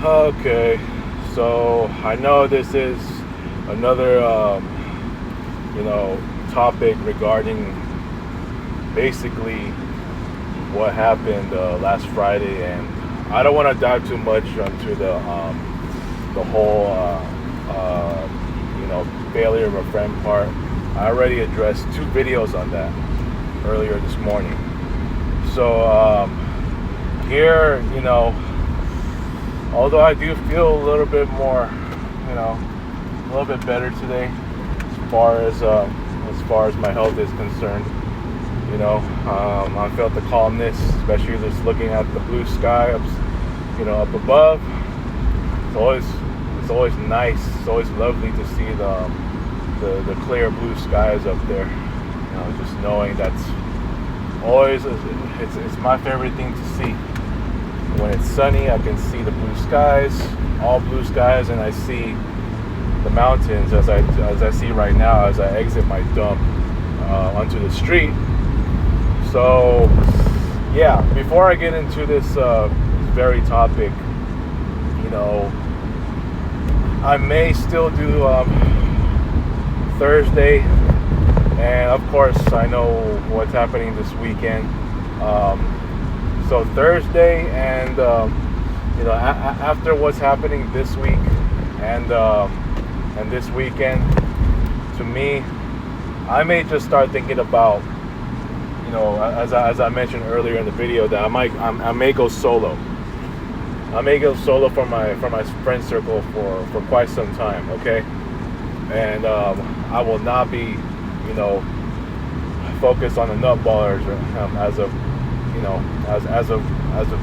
Okay, so I know this is another, topic regarding basically what happened last Friday, and I don't want to dive too much onto the whole, failure of a friend part. I already addressed 2 videos on that earlier this morning. So here, although I do feel a little bit more, a little bit better today, as far as my health is concerned. I felt the calmness, especially just looking at the blue sky up above. It's always nice. It's always lovely to see the clear blue skies up there. Just knowing that's always it's my favorite thing to see. When it's sunny, I can see the blue skies, all blue skies, and I see the mountains as I see right now as I exit my dump onto the street. So yeah, before I get into this very topic, I may still do Thursday, and of course I know what's happening this weekend. So Thursday and after what's happening this week and this weekend, to me, I may just start thinking about, as I mentioned earlier in the video, that I may go solo. I may go solo from my friend circle for quite some time. Okay, and I will not be focused on the nutballers as of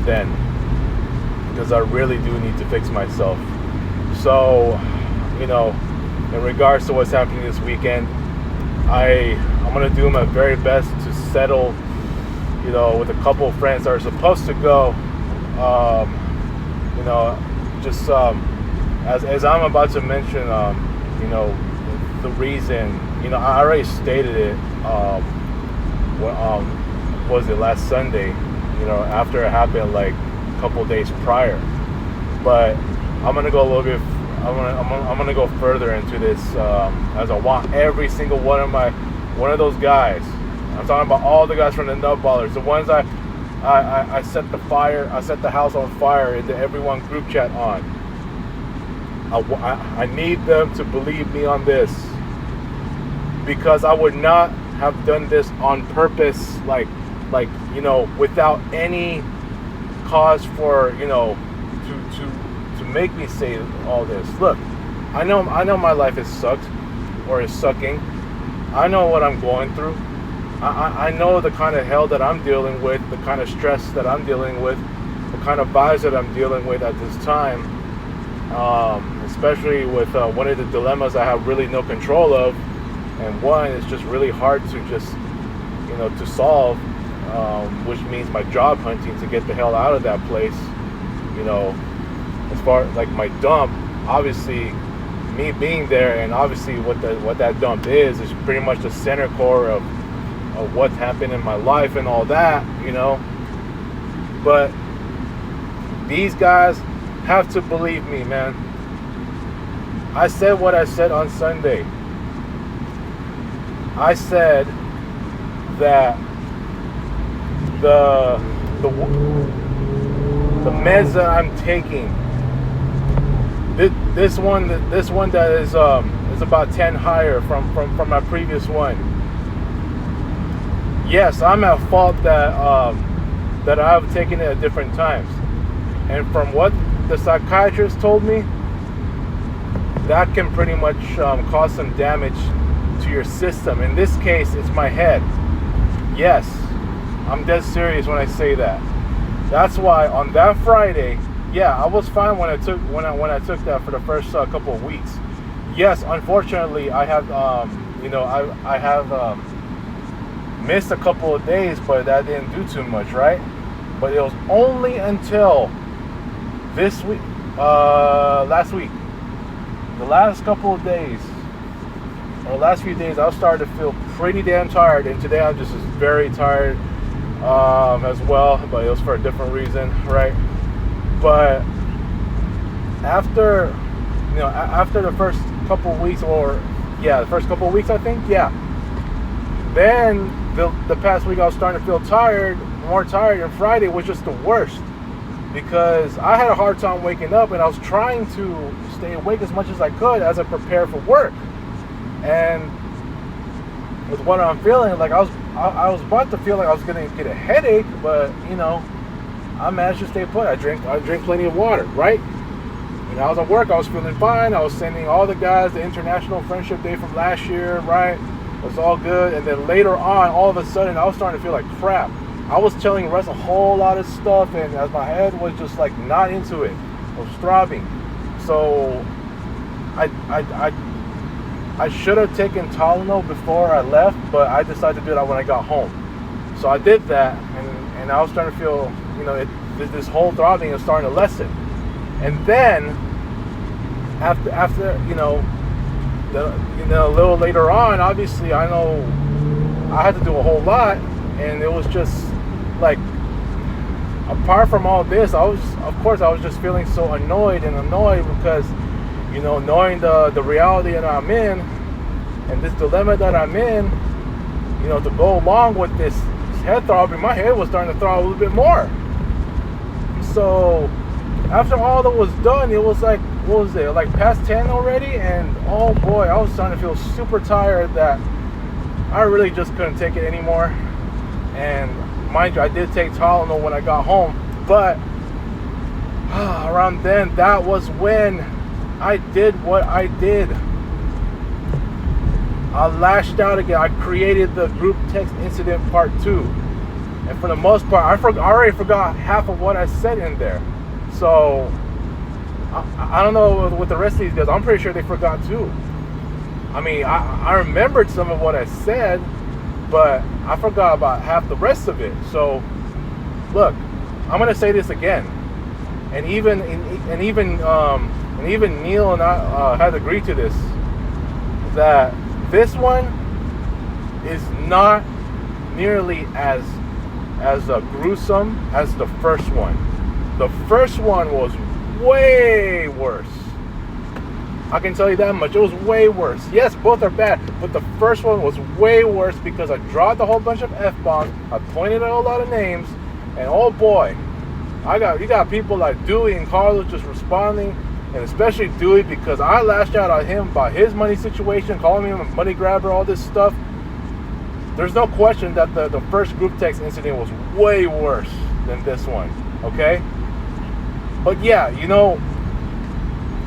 then, because I really do need to fix myself. So in regards to what's happening this weekend, I'm gonna do my very best to settle with a couple of friends that are supposed to go, as I'm about to mention, the reason, I already stated it, was it last Sunday, after it happened like a couple of days prior. But I'm gonna go a little bit, I'm gonna go further into this, as I want every single one of those guys. I'm talking about all the guys from the Nutballers, the ones I set the house on fire into everyone group chat on. I need them to believe me on this, because I would not have done this on purpose, without any cause for to make me say all this. Look, I know my life has sucked or is sucking. I know what I'm going through. I know the kind of hell that I'm dealing with, the kind of stress that I'm dealing with, the kind of vibes that I'm dealing with at this time, especially with one of the dilemmas I have really no control of, and one is just really hard to just to solve, which means my job hunting to get the hell out of that place. As far like my dump, obviously me being there, and obviously what that dump is pretty much the center core of what's happened in my life and all that, but these guys have to believe me, man. I said what I said on Sunday. I said that the meds that I'm taking, this one that is about 10 higher from my previous one. Yes, I'm at fault that I've taken it at different times, and from what the psychiatrist told me, that can pretty much cause some damage to your system. In this case, it's my head. Yes, I'm dead serious when I say that. That's why on that Friday, yeah, I was fine when I took that for the first couple of weeks. Yes, unfortunately, I have I have missed a couple of days, but that didn't do too much, right? But it was only until this week, last week, the last couple of days, the last few days, I was starting to feel pretty damn tired, and today I'm just very tired as well, but it was for a different reason, right? But after, after the first couple of weeks, the first couple of weeks, I think, then the past week I was starting to feel more tired, and Friday was just the worst because I had a hard time waking up, and I was trying to stay awake as much as I could as I prepared for work. And with what I'm feeling, like I was about to feel like I was gonna get a headache, but I managed to stay put. I drink plenty of water, right? I was at work, I was feeling fine. I was sending all the guys the International Friendship Day from last year, right? It was all good. And then later on, all of a sudden, I was starting to feel like crap. I was telling Russ a whole lot of stuff, and as my head was just like not into it, I was throbbing. So I should have taken Tylenol before I left, but I decided to do that when I got home. So I did that, and I was starting to feel, this whole throbbing is starting to lessen. And then after a little later on, obviously I know I had to do a whole lot, and it was just like, apart from all this, I was just feeling so annoyed because knowing the reality that I'm in and this dilemma that I'm in, to go along with this head throbbing, my head was starting to throb a little bit more. So after all that was done, it was like, what was it, like past 10 already? And oh boy, I was starting to feel super tired that I really just couldn't take it anymore. And mind you, I did take Tylenol when I got home, but around then, that was when I did what I did. I lashed out again. I created the group text incident part 2. And for the most part, I already forgot half of what I said in there. So I don't know with the rest of these guys. I'm pretty sure they forgot too. I mean, I remembered some of what I said, but I forgot about half the rest of it. So look, I'm gonna say this again, and even Neil and I had agreed to this, that this one is not nearly as gruesome as the first one. The first one was way worse. I can tell you that much. It was way worse. Yes, both are bad, but the first one was way worse because I dropped a whole bunch of F-bombs. I pointed at a lot of names, and oh boy, you got people like Dewey and Carlos just responding, and especially Dewey, because I lashed out at him about his money situation, calling him a money grabber, all this stuff. There's no question that the first group text incident was way worse than this one, okay? But yeah,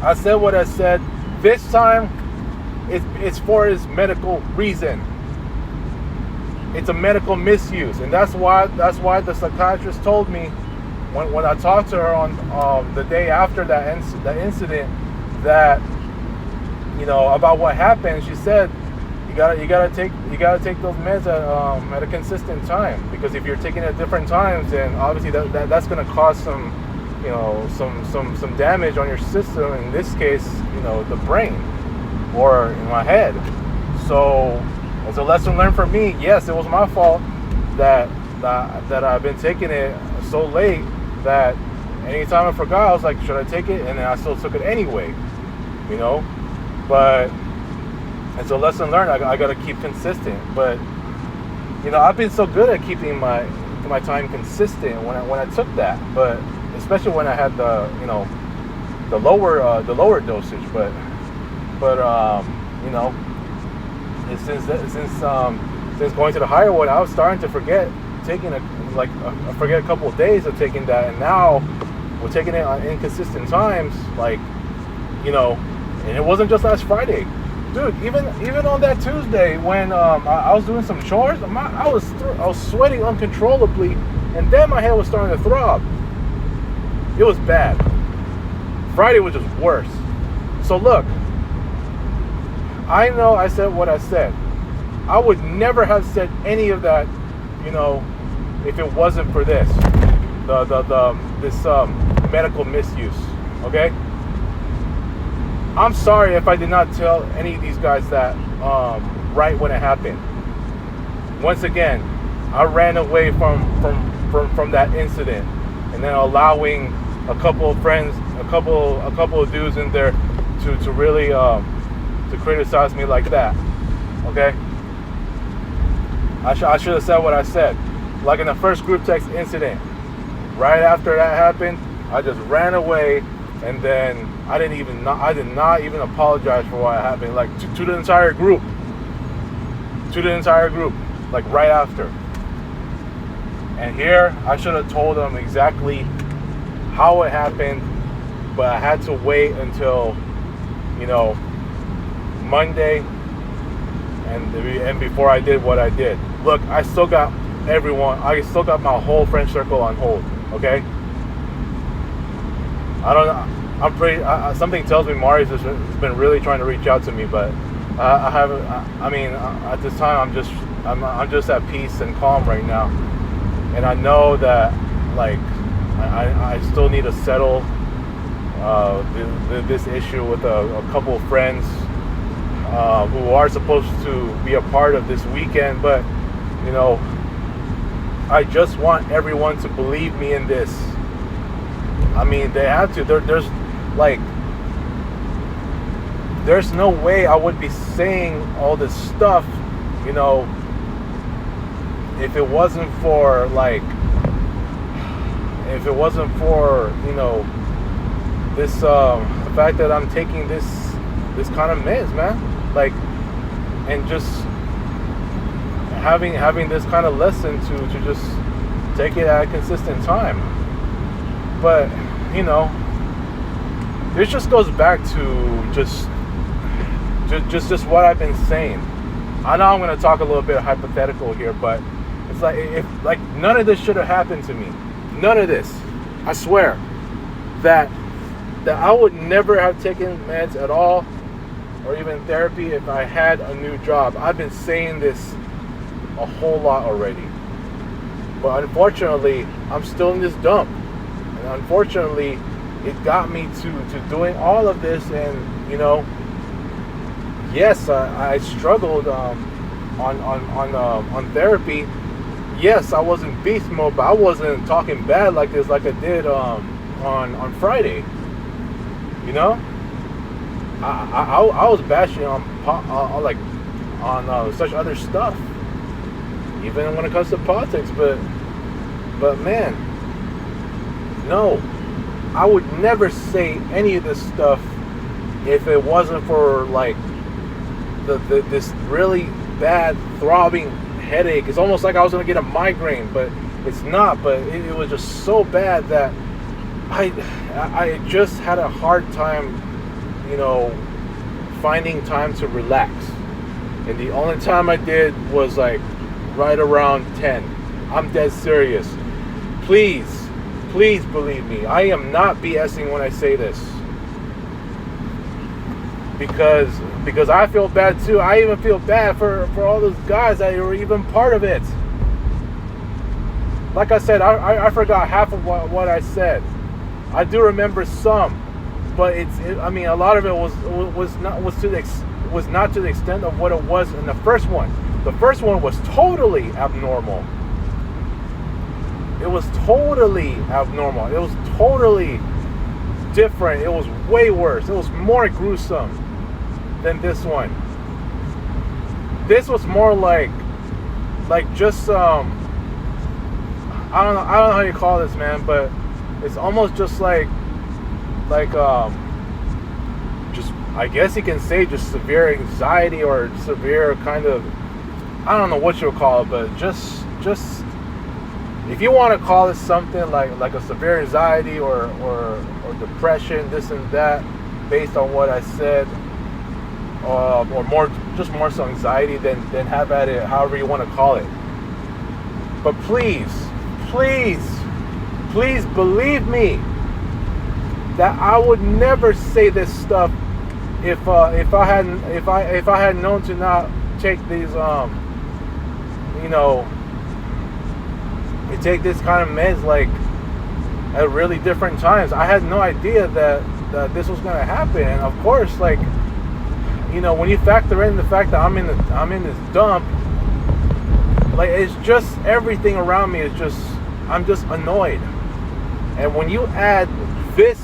I said what I said. This time, it's for his medical reason. It's a medical misuse, and that's why the psychiatrist told me when I talked to her on the day after that incident, that about what happened. She said you gotta take those meds at a consistent time, because if you're taking it at different times, then obviously that's gonna cause some some damage on your system, in this case, the brain or in my head. So it's a lesson learned for me. Yes, it was my fault that I've been taking it so late that anytime I forgot, I was like, should I take it? And then I still took it anyway, but it's a lesson learned. I got to keep consistent. But I've been so good at keeping my time consistent when I took that, but especially when I had the lower dosage, but since going to the higher one, I was starting to forget taking forget a couple of days of taking that, and now we're taking it on inconsistent times, and it wasn't just last Friday, dude. Even on that Tuesday when I was doing some chores, I was sweating uncontrollably, and then my head was starting to throb. It was bad. Friday was just worse. So look, I know I said what I said. I would never have said any of that, if it wasn't for this medical misuse. Okay? I'm sorry if I did not tell any of these guys that right when it happened. Once again, I ran away from that incident, and then allowing a couple of friends, a couple of dudes in there to really to criticize me like that. Okay, I should have said what I said. Like in the first group text incident, right after that happened, I just ran away, and then I did not even apologize for what happened, like to the entire group, like right after. And here, I should have told them exactly how it happened, but I had to wait until, Monday, and before I did what I did. Look, I still got my whole friend circle on hold. Okay. I don't know. I'm pretty. Something tells me Mari's has been really trying to reach out to me, but I haven't. I mean, at this time, I'm just at peace and calm right now, and I know that like I still need to settle this issue with a couple of friends who are supposed to be a part of this weekend, but I just want everyone to believe me in this. I mean, they have to. There's no way I would be saying all this stuff, if it wasn't for this the fact that I'm taking this kind of meds, man. Like, and just having this kind of lesson to just take it at a consistent time. But this just goes back to just what I've been saying. I know I'm going to talk a little bit hypothetical here, but it's like if none of this should have happened to me. None of this. I swear that I would never have taken meds at all, or even therapy, if I had a new job. I've been saying this a whole lot already, but unfortunately, I'm still in this dump, and unfortunately, it got me to doing all of this. And yes, I struggled on therapy. Yes, I was in beast mode, but I wasn't talking bad like this, like I did on Friday. I was bashing on such other stuff, even when it comes to politics. But man, no, I would never say any of this stuff if it wasn't for this really bad throbbing headache. It's almost like I was gonna get a migraine, but it's not. But it was just so bad that I just had a hard time, finding time to relax. And the only time I did was right around 10. I'm dead serious. Please believe me. I am not BSing when I say this. Because I feel bad too. I even feel bad for all those guys that were even part of it. Like I said, I forgot half of what I said. I do remember some, but a lot of it was not to the extent of what it was in the first one. The first one was totally abnormal. It was totally abnormal. It was totally different. It was way worse. It was more gruesome than this one. This was more just I don't know how you call this, man, but it's almost just just, I guess you can say, just severe anxiety, or severe kind of, I don't know what you'll call it, but just if you want to call it something like a severe anxiety or depression, this and that, based on what I said, or more so anxiety, then have at it however you want to call it. But please believe me that I would never say this stuff if I had known to not take these you take this kind of meds at really different times. I had no idea that this was gonna happen, and of course, when you factor in the fact that I'm in this dump, like, it's just everything around me is just, I'm just annoyed. And when you add this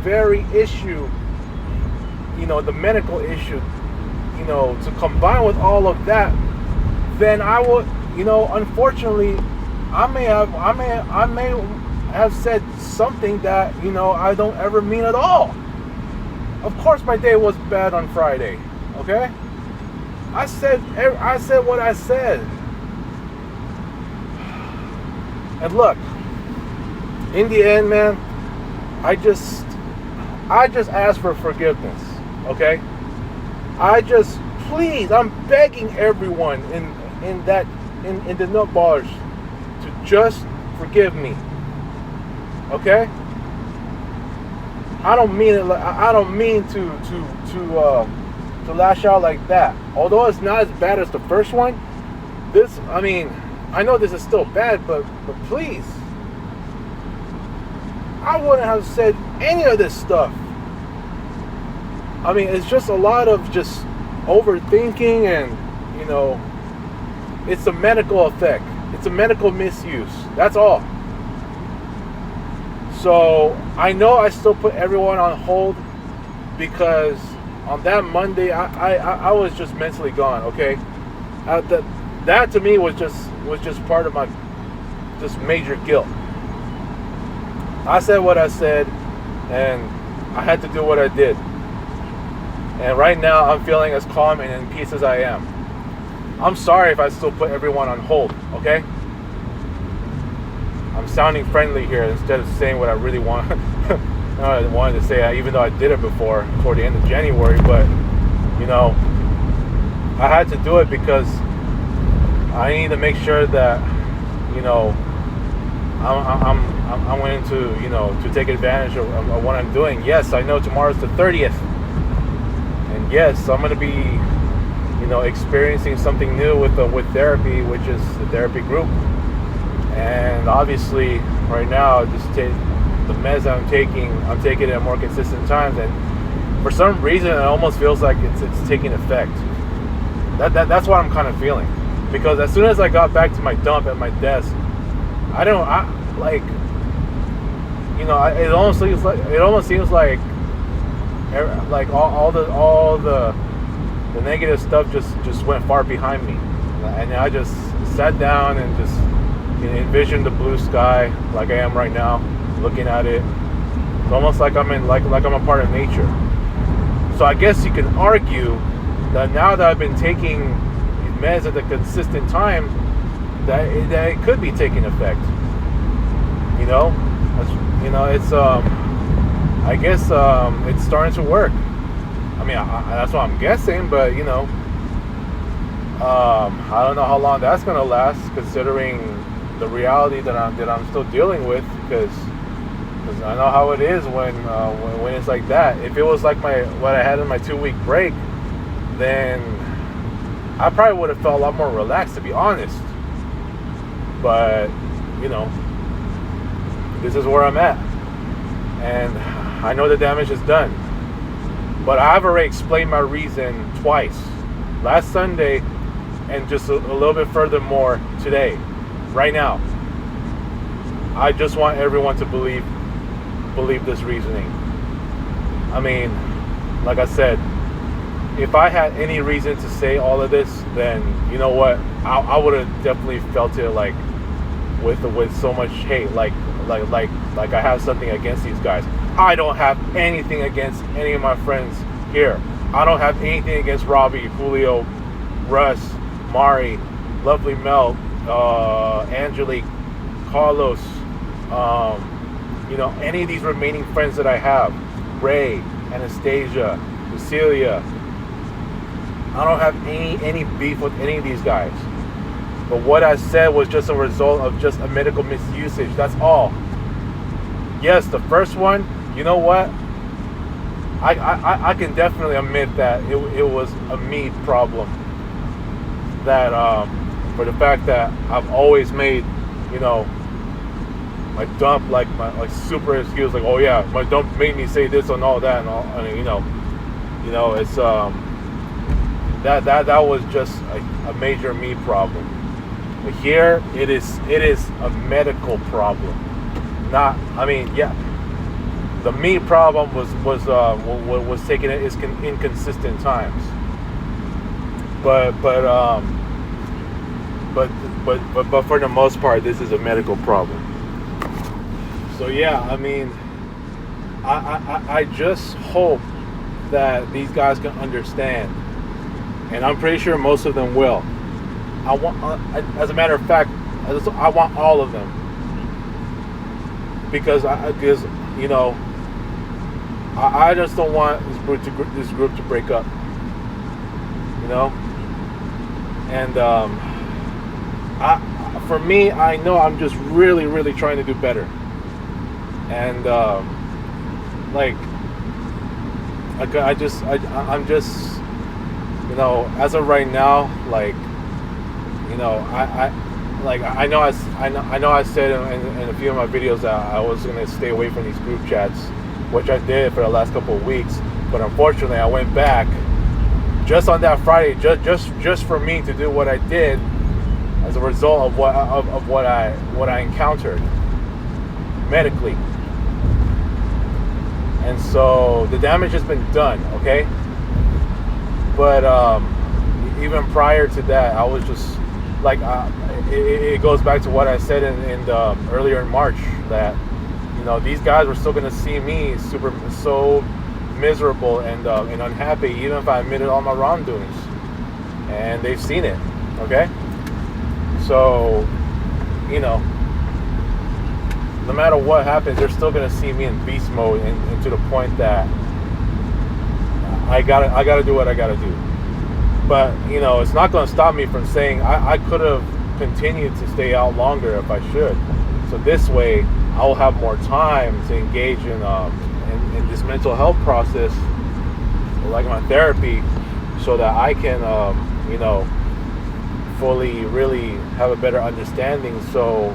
very issue, the medical issue, to combine with all of that, then I would, unfortunately, I may have said something that, I don't ever mean at all. Of course my day was bad on Friday, okay? I said what I said. And look, in the end, man, I just ask for forgiveness, okay? Please, I'm begging everyone in the nut bars to just forgive me, okay? I don't mean it. I don't mean to lash out like that. Although it's not as bad as the first one, I know this is still bad, but please, I wouldn't have said any of this stuff. It's just a lot of just overthinking, and it's a medical effect. It's a medical misuse. That's all. So I know I still put everyone on hold because on that Monday I was just mentally gone. Okay, that to me was just part of my just major guilt. I said what I said, and I had to do what I did. And right now I'm feeling as calm and in peace as I am. I'm sorry if I still put everyone on hold. Okay. I'm sounding friendly here instead of saying what I really want. I wanted to say, even though I did it before, toward the end of January. But I had to do it because I need to make sure that I'm willing to take advantage of what I'm doing. Yes, I know tomorrow's the 30th, and yes, I'm going to be experiencing something new with therapy, which is the therapy group. And obviously, right now, just the meds I'm taking it at more consistent times, and for some reason, it almost feels like it's taking effect. That's what I'm kind of feeling, because as soon as I got back to my dump at my desk, it almost seems like all the negative stuff just went far behind me, and I just sat down and just envision the blue sky like I am right now, looking at it. It's almost like I'm a part of nature. So I guess you can argue that now that I've been taking these meds at a consistent time, that it could be taking effect. It's I guess it's starting to work. That's what I'm guessing, but I don't know how long that's gonna last, considering the reality that I'm still dealing with, because I know how it is when it's like that. If it was like what I had in my 2-week break, then I probably would have felt a lot more relaxed, to be honest. But this is where I'm at, and I know the damage is done. But I've already explained my reason twice, last Sunday, and just a little bit furthermore today. Right now, I just want everyone to believe this reasoning. Like I said, if I had any reason to say all of this, then you know what, I would have definitely felt it like with so much hate, like I have something against these guys. I don't have anything against any of my friends here. I don't have anything against Robbie, Julio, Russ, Mari, Lovely Mel, Angelique, Carlos, any of these remaining friends that I have, Ray, Anastasia, Cecilia. I don't have any beef with any of these guys. But what I said was just a result of just a medical misusage. That's all. Yes, the first one, you know what? I can definitely admit that it was a me problem. That for the fact that I've always made, my dump like super excuse, like, oh yeah, my dump made me say this and all that, and You know, it's that was just a major me problem. But here it is a medical problem. Not, I mean, yeah, the me problem was taking it is inconsistent times. But for the most part, this is a medical problem. So yeah, I mean, I just hope that these guys can understand, and I'm pretty sure most of them will. I want, as a matter of fact, I want all of them, because you know, I just don't want this group to break up. You know, and for me, I know I'm just really trying to do better, and like I'm just, you know, as of right now, like, you know, I know I said in a few of my videos that I was gonna stay away from these group chats, which I did for the last couple of weeks, but unfortunately I went back just on that Friday, just for me to do what I did as a result of what I encountered medically. And so the damage has been done, okay? But even prior to that, I was just like, it goes back to what I said in earlier in March, that, you know, these guys were still going to see me so miserable and unhappy, even if I admitted all my wrongdoings, and they've seen it, okay? So, you know, no matter what happens, they're still gonna see me in beast mode, and to the point that I gotta do what I gotta do. But, you know, it's not gonna stop me from saying I could have continued to stay out longer if I should. So this way, I'll have more time to engage in this mental health process, like my therapy, so that I can, you know, fully really have a better understanding. So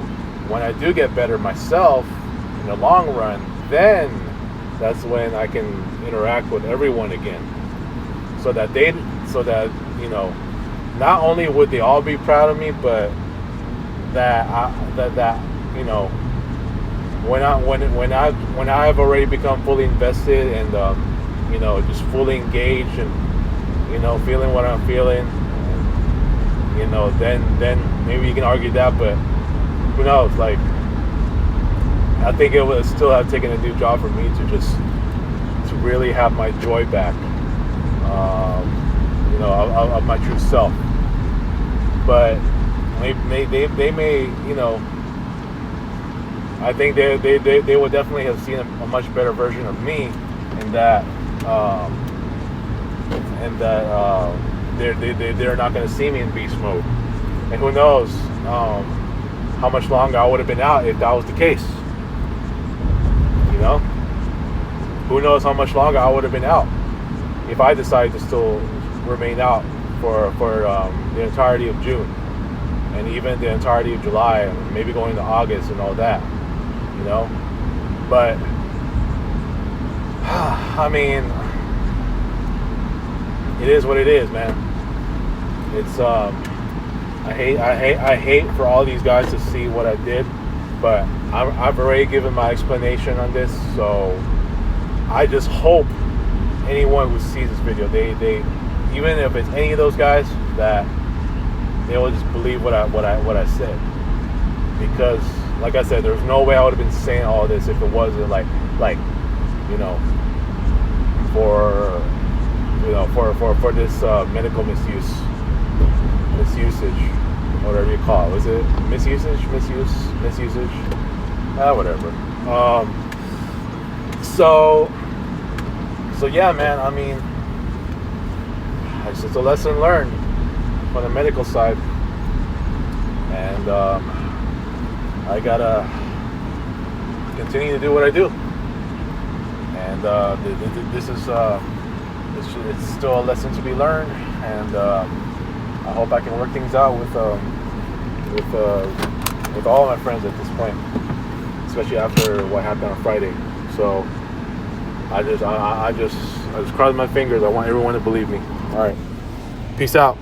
when I do get better myself in the long run, then that's when I can interact with everyone again, so that you know, not only would they all be proud of me, but that you know, when I've already become fully invested and you know, just fully engaged and, you know, feeling what I'm feeling, and, you know, then maybe you can argue that, but who knows? Like, I think it would still have taken a new job for me to really have my joy back, you know, of my true self. But they may, you know, I think they would definitely have seen a much better version of me, and that they're not going to see me in beast mode. And who knows how much longer I would have been out if that was the case. You know, who knows how much longer I would have been out if I decided to still remain out for the entirety of June, and even the entirety of July, and maybe going to August and all that. You know, but I mean, it is what it is, man. It's I hate for all these guys to see what I did, but I've already given my explanation on this. So I just hope anyone who sees this video, they even if it's any of those guys, that they will just believe what I said. Because, like I said, there's no way I would have been saying all this if it wasn't like you know, for this medical misusage, whatever you call it. Was it misusage? Whatever. So yeah, man, I mean, it's just a lesson learned from the medical side, and I gotta continue to do what I do, and this is it's still a lesson to be learned, and I hope I can work things out with all of my friends at this point, especially after what happened on Friday. So I I just cross my fingers. I want everyone to believe me. All right. Peace out.